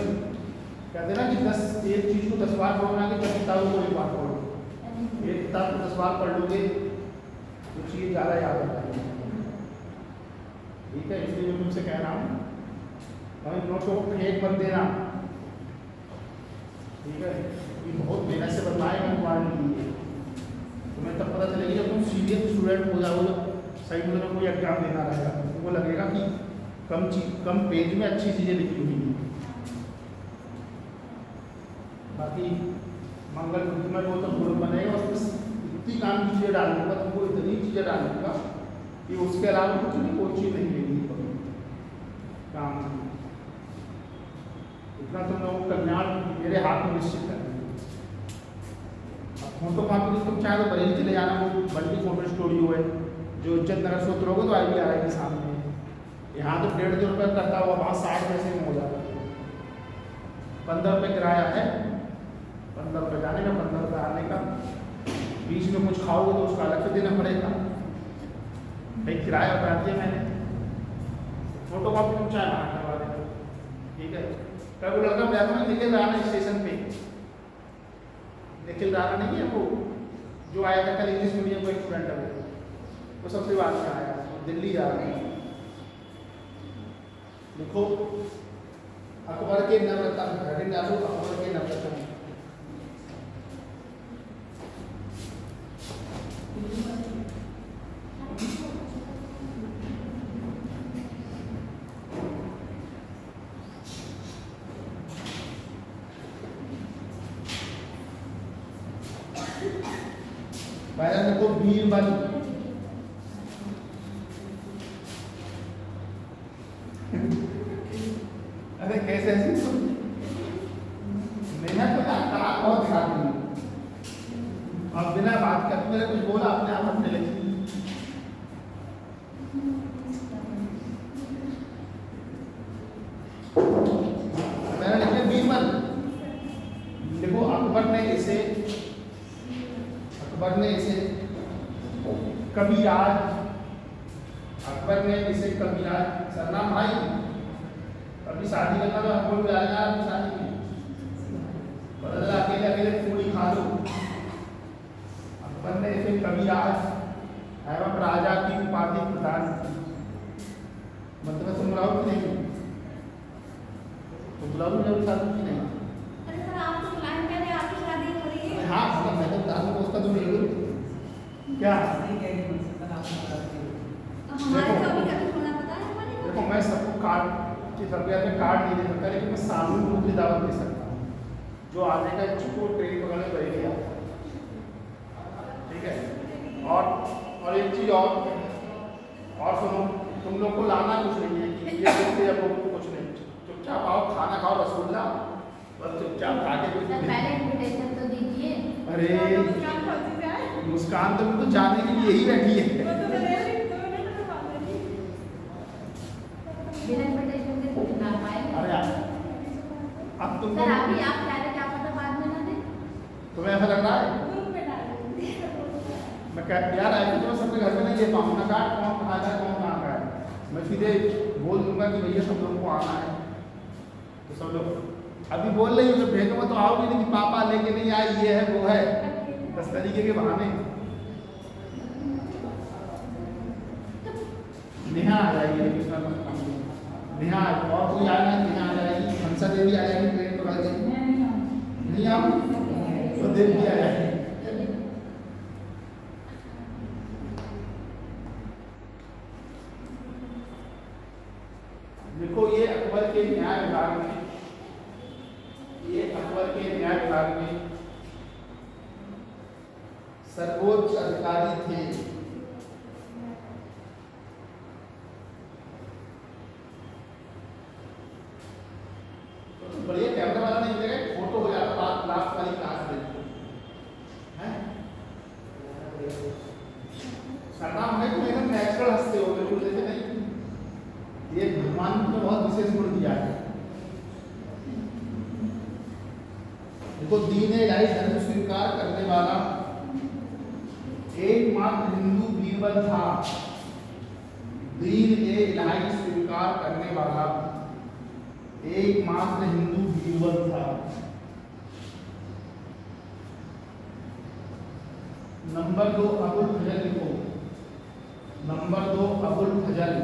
कहते हैं ना कि 10 एक चीज़ को 10 बार पढ़ना कि 10 किताबों को 1 बार पढ़ो। एक किताब को 10 बार पढ़ लोगे तो चीज़ ज़्यादा याद हो जाएगी। ठीक है, इसलिए मैं तुमसे कह रहा हूँ हमें नोट्स को फेंक मत देना। ठीक है, ये बहुत मेहनत से बनवाएगा तुम्हारे लिए। तुम्हें तब पता चलेगी जब तुम सीरियस स्टूडेंट हो जाओगे, सही मतलब कोई एग्जाम देना रहेगा, तुमको लगेगा कि कम पेज में अच्छी चीज़ें लिखी हुई हैं। बाकी मंगल बुद्ध में वो तो ग्रुप बनेगा, उसमें इतनी काम की चीज़ें डालूंगा, तुमको इतनी चीज़ें डालूंगा कि उसके अलावा कुछ नहीं, कोई चीज़ नहीं लेगी काम। इतना तुम लोगों को कल्याण मेरे हाथ में निश्चित कर देंगे। अब फोटो कॉपी तुम चाहे तो बरेली चले जाना, वो बल्कि फोटो स्टूडियो है जो इज्जत नगर से उतरोगे तो IBRI के सामने है। यहाँ तो 150 रुपये करता हुआ, वहाँ 60 पैसे में हो जाता है। 15 रुपये किराया है, 15 रुपये जाने का, 15 रुपये आने का। बीच में कुछ खाओगे तो उसका अलग से देना पड़ेगा। भाई किराया बता दिया मैंने। फोटो कॉपी तुम चाहे वहाँ करवा देना। ठीक है, कल वो लड़का बैठा में निखिल राणा स्टेशन पे, निखिल राणा नहीं है वो जो आया था कल, इंग्लिश मीडियम का स्टूडेंट है वो सबसे बाद में आया, दिल्ली जा रहा है। देखो अकबर के नवरत्न, अकबर के नवरत्न भाईजान देखो, बीरबल अरे कैसे ऐसी मेहनत तो करा बहुत दिखाती हूँ। अब बिना बात करते मेरे कुछ बोला अपने आप हंसने लगी। मैंने लिखे बीरबल। देखो अकबर ने इसे कविराज, अकबर ने इसे कविराज सरनाम भाई। अभी शादी करना तो हमको भी आएगा, अभी शादी में बदला अकेले अकेले पूरी खा लो। अकबर ने इसे कविराज एवं राजा की उपाधि प्रदान की। मतलब तुम बुलाओ कि नहीं? तुम बुलाओ जब शादी की नहीं? अरे सर आप तो प्लान कर रहे हैं, आपकी शादी हो रही है। हाँ मतलब मैं तो बता दूँ उसका तो नहीं क्या हमारे को अभी कभी होना पता है हमारे को। देखो मैं सबको कार्ड की सर्विस में कार्ड नहीं दे सकता, लेकिन मैं सामूहिक रूप से दावत दे सकता हूँ। जो आने का इच्छुक को ट्रेन पकड़ने पड़ेगी आप। ठीक है, और एक चीज़ और सुनो, तुम लोग को लाना कुछ नहीं है कि ये या कुछ नहीं, चुपचाप आओ, खाना खाओ, रसगुल्ला बस चुपचाप खा के कुछ पहले इनविटेशन तो दीजिए। अरे मुस्कान तो मैं तो जाने के लिए ही बैठी है। बिना इनविटेशन के कुछ ना पाएंगे। अरे अब तुम सर अभी आप कह रहे क्या पता बाद में ना दे। तुम्हें ऐसा लग रहा है? मैं यार ऐसे तो मैं सबके घर में नहीं दे पाऊँ ना कार्ड, कौन कहाँ का है कौन कहाँ का है। मैं सीधे बोल दूंगा कि भैया सब लोगों को आना है, तो सब लोग अभी बोल रही हो तो भेजूंगा तो आओगे नहीं कि पापा लेके नहीं आए, ये है वो है, 10 तरीके के बहाने। नेहा आ जाएगी, नेहा और कोई आएगा, नेहा आ जाएगी, हंसा देवी आ जाएगी, पेट पकड़ के नहीं आओ तो देव भी आ जाएगी। देखो ये अकबर के न्याय विभाग में, ये अकबर के न्याय विभाग में सर्वोच्च अधिकारी थे। तो बढ़िया कैमरा वाला नहीं मिलेगा, फोटो हो जाता बात लास्ट वाली क्लास में है। सरनाम है तो एकदम नेचुरल हंसते हो, बिल्कुल जैसे नहीं, ये भगवान ने बहुत विशेष गुण दिया है। देखो दीन इलाही धर्म स्वीकार करने वाला एकमात्र हिंदू बीरबल था। दीन इलाही स्वीकार करने वाला एकमात्र हिंदू बीरबल था। नंबर 2 अबुल फजल लिखो, नंबर 2 अबुल फजल।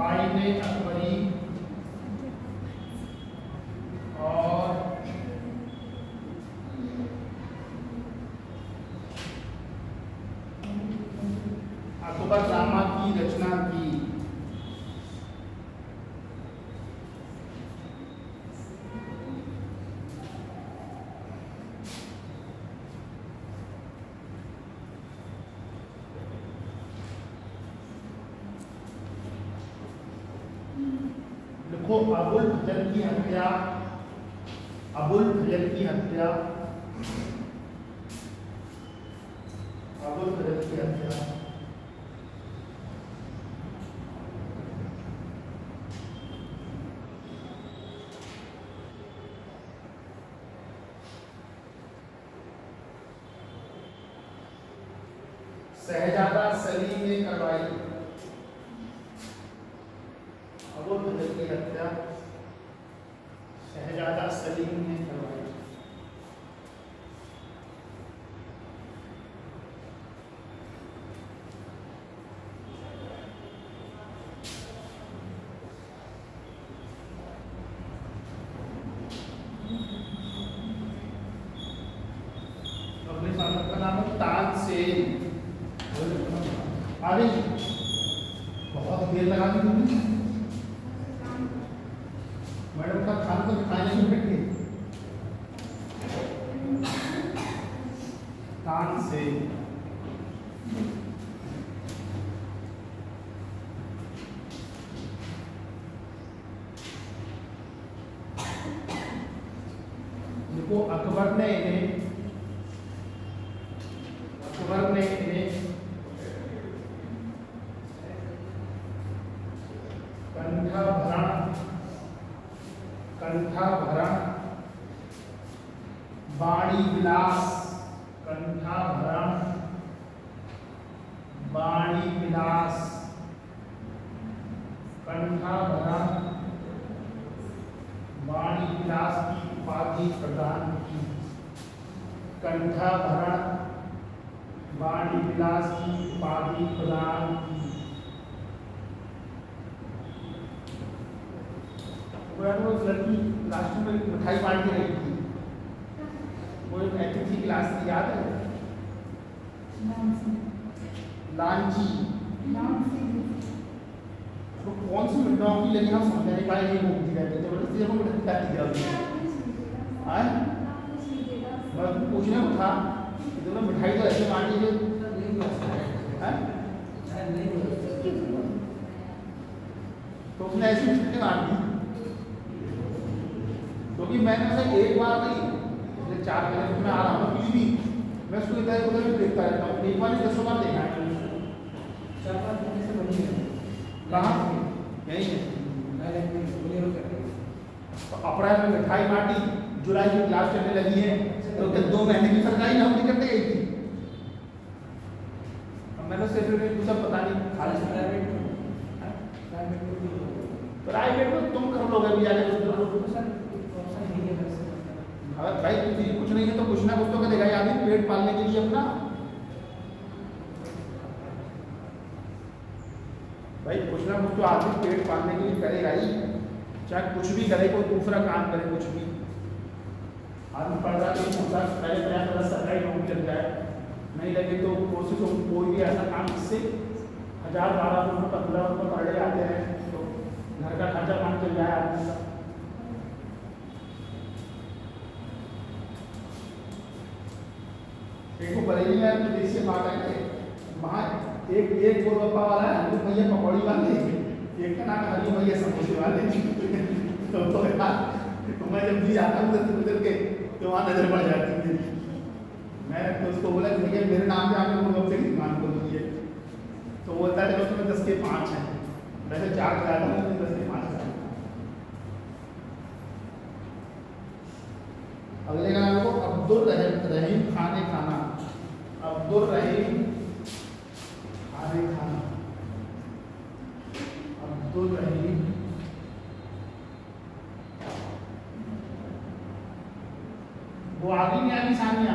आईने अकबरी और अकबरनामा की रचना की। लिखो अबुल फजल की हत्या, अबुल फजल की हत्या, अबुल फजल की हत्या। शहजादा सलीम ने करवाई। अबुल फजल की हत्या शहजादा सलीम ने करवाई। अगले साल का नाम है तानसेन। अरे बहुत देर लगा दी तुमने, मैडम का खाना तो खाने में बैठ गई। तानसेन देखो अकबर ने इन्हें कंठाभरण, वाणी विलास, कंठाभरण, वाणी विलास, कंठाभरण, वाणी विलास की उपाधि प्रदान की। कंठाभरण, वाणी विलास की उपाधि प्रदान की। लड़की लास्ट में मिठाई बांट के रही थी, वो एक अतिथि क्लास थी, याद है? लांची। तो कौन सी मिठाई की लगी हम समझ नहीं पाए, ये घूमती रहती जबरदस्ती हम मिठाई दिया है। बस पूछने को था कि तुमने मिठाई तो ऐसे बांटी है, तो उसने ऐसी मिठाई बांट दी क्योंकि मैंने उसे एक बार नहीं 4 महीने में आ रहा हूँ, किसी भी मैं उसको इधर उधर भी देखता रहता हूँ, एक बार नहीं 10 बार देखा है। 4-5 महीने से बनी है। कहाँ? यहीं है। तो अप्रैल में मिठाई बांटी, जुलाई की क्लास चलने लगी है, तो क्या 2 महीने की सरकारी नौकरी करने गई थी? अब मैंने सेक्रेटरी को सब पता नहीं, खाली प्राइवेट में तुम कर लोगे भी आगे अगर भाई कुछ नहीं है तो कुछ ना कुछ तो करेगा ये आदमी पेट पालने के लिए अपना। भाई कुछ ना कुछ तो आदमी पेट पालने के लिए करेगा ही, चाहे कुछ भी करे, कोई दूसरा काम करे, कुछ भी आदमी पढ़ रहा है तो पहले प्रयास कर सरकारी नौकरी लग जाए, नहीं लगे तो कोशिश हो कोई भी ऐसा काम जिससे 1000-1200 रुपये 15 रुपये पर डे आते हैं तो घर का खर्चा पानी चल जाए आदमी का। देखो बरेली में तो देसी बात है वहाँ एक गोलगप्पा वाला है, हरी भैया पकौड़ी वाले, एक का नाम हरी भैया समोसे वाले तो मैं जब भी आता हूँ उधर के तो वहाँ नजर पड़ जाती है। मैं तो उसको बोला कि भैया मेरे नाम पे आपने गोलगप्पे की दुकान खोल दी है, तो बोलता है चलो तुम्हें 10 के 5 हैं, वैसे 4 का आता हूँ 10 के 5 का। अगले का नाम को अब्दुल रहीम खाने खाना, अब्दुल रहीम खाने खाना, अब्दुल रहीम वो आगे में आगे सानिया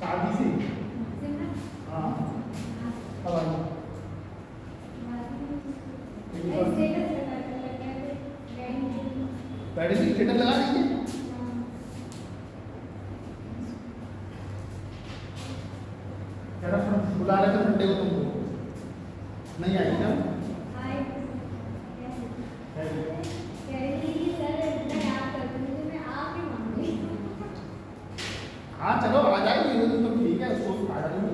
शादी से हाँ बैठे से स्टेटस लगा दीजिए। बुला रहे थे संडे को तुमको, नहीं आई क्या? हाँ चलो आ जाएगी तो ठीक है, उसको आ जाएगी।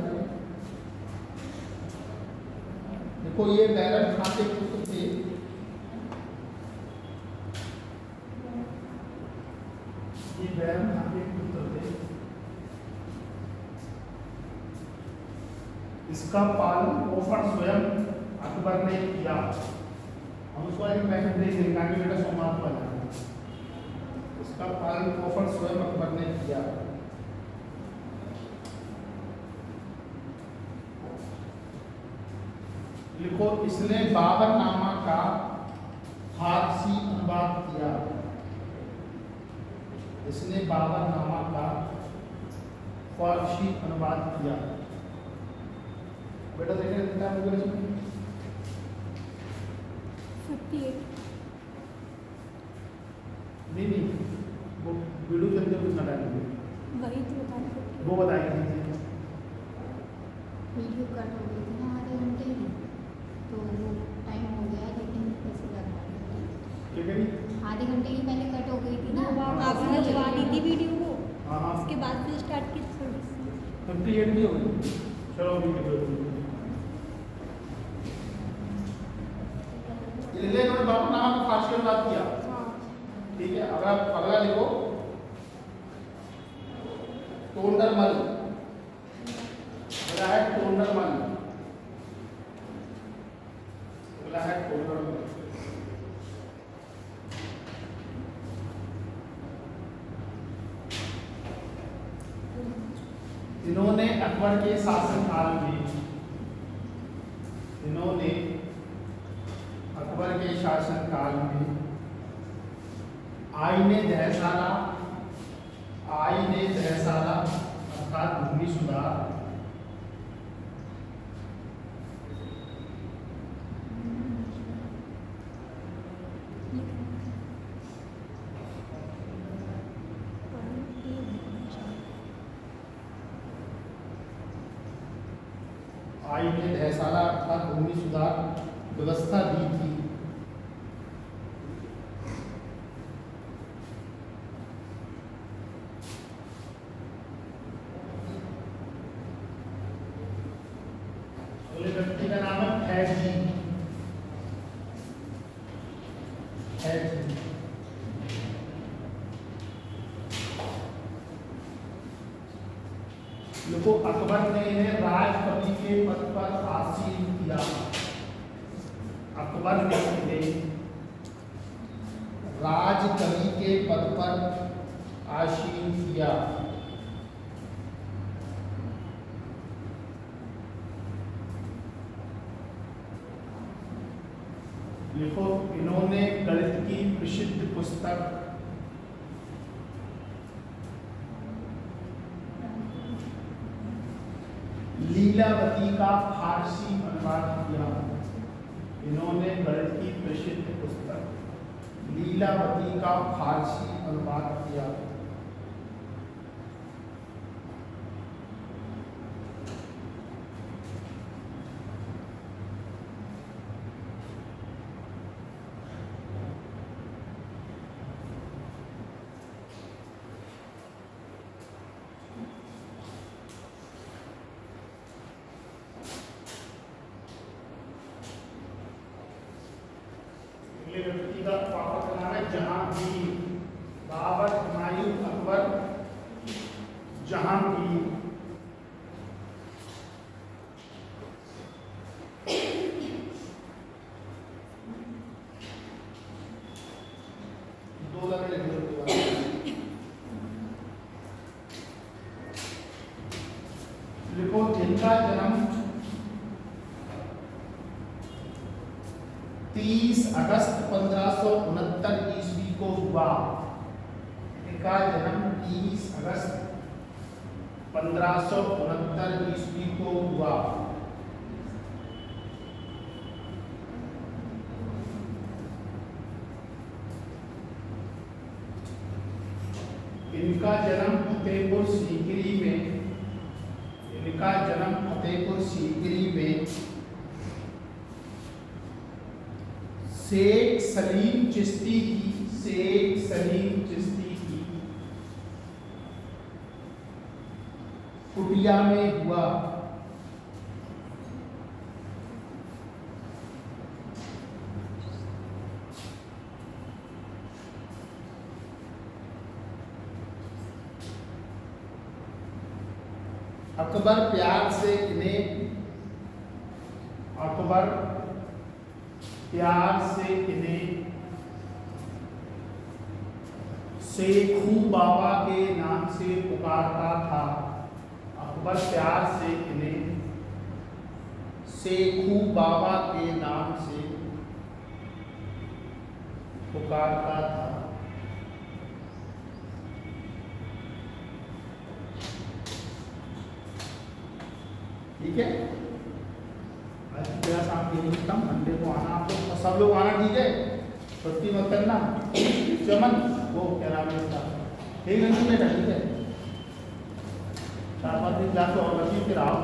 देखो ये बैरन खां के पुत्र थे, ये बैरन खां के पुत्र थे, इसका पालन पोषण स्वयं अकबर ने किया। हम उसको एक मैसेज दे देंगे कि बेटा सोमवार को आ जाना, इसका पालन पोषण स्वयं अकबर ने किया। लिखो इसने बाबरनामा का फारसी अनुवाद किया, इसने बाबरनामा का फारसी अनुवाद किया। बेटा देखिए कितना हो गया इसमें 58 नहीं वो वीडियो चलते हुए कितना टाइम लगेगा वही तो बता रहे थे। वो बताइए वीडियो कट हो गई थी ना आधे घंटे में, तो वो टाइम हो गया, लेकिन कैसे लगा ठीक है आधे घंटे की पहले कट हो गई थी ना, हाँ, आपने लगवा दी थी वीडियो को, हाँ उसके बाद फिर स्टार्ट की थोड़ी सी 58 भी हो गई। चलो वीडियो ले तो बाबरनामा का फारसी अनुवाद किया, ठीक है। अब आप अगला लिखो टोंडरमल, अगला है टोंडरमल, अगला है टोंडरमल। इन्होंने अकबर के शासनकाल में, इन्होंने अकबर के शासनकाल में आईने दहसाला, आईने दहसाला अर्थात भूमि सुधार, आईने दहसाला अर्थात भूमि सुधार व्यवस्था दी थी। अगले व्यक्ति का नाम है फैजी, फैजी। देखो अकबर ने इन्हें राजपति के पद पर आसीन किया, अकबर ने इन्हें राजकवि के पद पर आसीन किया। लिखो, इन्होंने गणित की प्रसिद्ध पुस्तक लीलावती का फारसी अनुवाद किया। इन्होंने गणित की प्रसिद्ध पुस्तक लीलावती का फारसी अनुवाद किया। व्यक्ति का पापा का नाम है जहांगीर। बाबर, हुमायूं, अकबर, जहांगीर। दो लगे लिखो, जिनका जन्म 30 अगस्त 1569 ईस्वी को हुआ। इनका जन्म 30 अगस्त 1569 ईस्वी को हुआ। इनका जन्म फतेहपुर सीकरी में शेख सलीम चिश्ती की कुटिया में हुआ। अकबर प्यार से इन्हें शेखू बाबा के नाम से पुकारता था। अकबर प्यार से इन्हें शेखू बाबा के नाम से पुकारता था। ठीक है, आज की क्लास आप ये लिखता हूँ। मंडे को आना आप लोग, सब लोग आना, ठीक है, छुट्टी मत करना। चमन वो क्या नाम है उसका, ठीक है, ठीक है, 4-5 दिन क्लास और बची, फिर आओ।